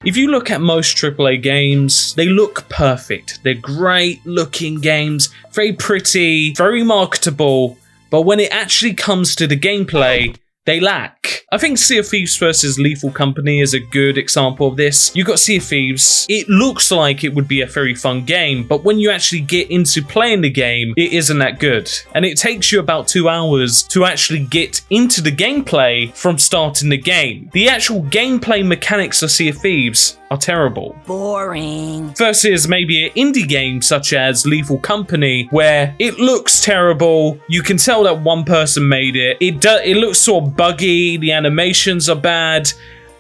If you look at most AAA games, they look perfect. They're great looking games, very pretty, very marketable, but when it actually comes to the gameplay, they lack. I think Sea of Thieves vs Lethal Company is a good example of this. You got Sea of Thieves, it looks like it would be a very fun game, but when you actually get into playing the game, it isn't that good. And it takes you about 2 hours to actually get into the gameplay from starting the game. The actual gameplay mechanics of Sea of Thieves are terrible. Boring. Versus maybe an indie game such as Lethal Company, where it looks terrible. You can tell that one person made it. It looks sort of buggy. The animations are bad,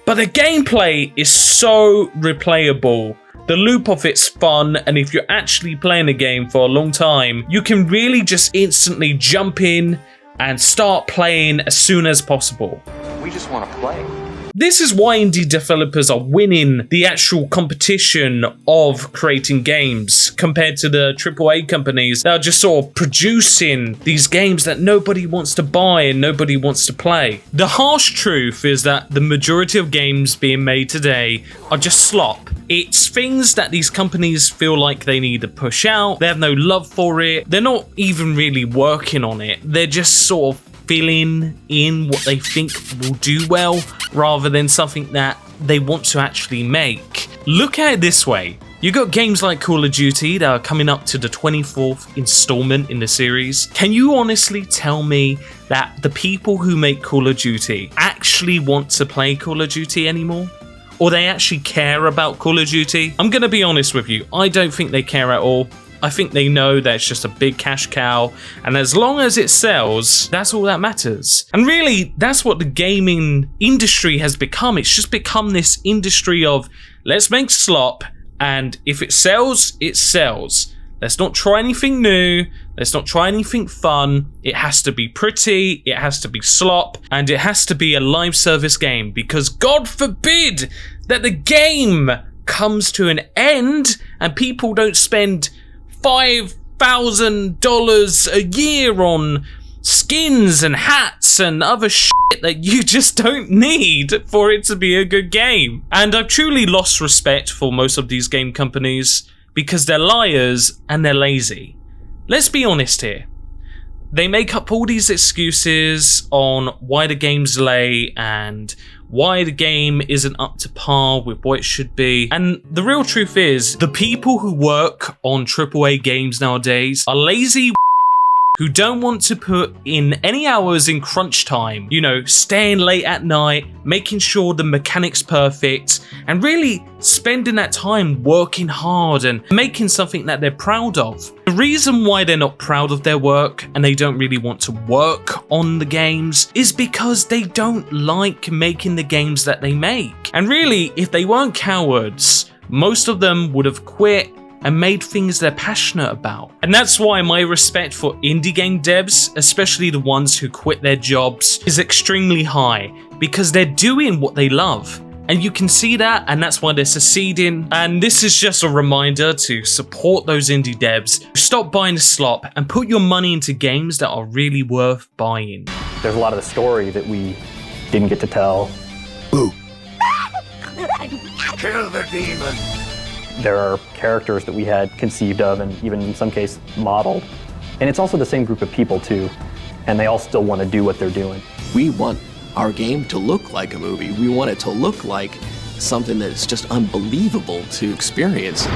but the gameplay is so replayable. The loop of it's fun, and if you're actually playing a game for a long time, you can really just instantly jump in and start playing as soon as possible. We just want to play. This is why indie developers are winning the actual competition of creating games compared to the AAA companies that are just sort of producing these games that nobody wants to buy and nobody wants to play. The harsh truth is that the majority of games being made today are just slop. It's things that these companies feel like they need to push out. They have no love for it. They're not even really working on it. They're just sort of filling in what they think will do well rather than something that they want to actually make. Look at it this way. You got games like Call of Duty that are coming up to the 24th installment in the series. Can you honestly tell me that the people who make Call of Duty actually want to play Call of Duty anymore? Or they actually care about Call of Duty? I'm gonna be honest with you, I don't think they care at all. I think they know that it's just a big cash cow, and as long as it sells, that's all that matters. And really, that's what the gaming industry has become. It's just become this industry of, let's make slop, and if it sells, it sells. Let's not try anything new. Let's not try anything fun. It has to be pretty, it has to be slop, and it has to be a live service game, because God forbid that the game comes to an end and people don't spend $5,000 a year on skins and hats and other shit that you just don't need for it to be a good game. And I've truly lost respect for most of these game companies because they're liars and they're lazy. Let's be honest here. They make up all these excuses on why the game's late and why the game isn't up to par with what it should be. And the real truth is, the people who work on AAA games nowadays are lazy who don't want to put in any hours in crunch time, you know, staying late at night, making sure the mechanic's perfect, and really spending that time working hard and making something that they're proud of. The reason why they're not proud of their work and they don't really want to work on the games is because they don't like making the games that they make. And really, if they weren't cowards, most of them would have quit and made things they're passionate about. And that's why my respect for indie game devs, especially the ones who quit their jobs, is extremely high because they're doing what they love. And you can see that, and that's why they're succeeding. And this is just a reminder to support those indie devs. Stop buying the slop and put your money into games that are really worth buying. There's a lot of the story that we didn't get to tell. Boo. Kill the demon. There are characters that we had conceived of and even in some case modeled. And it's also the same group of people too, and they all still want to do what they're doing. We want our game to look like a movie. We want it to look like something that is just unbelievable to experience.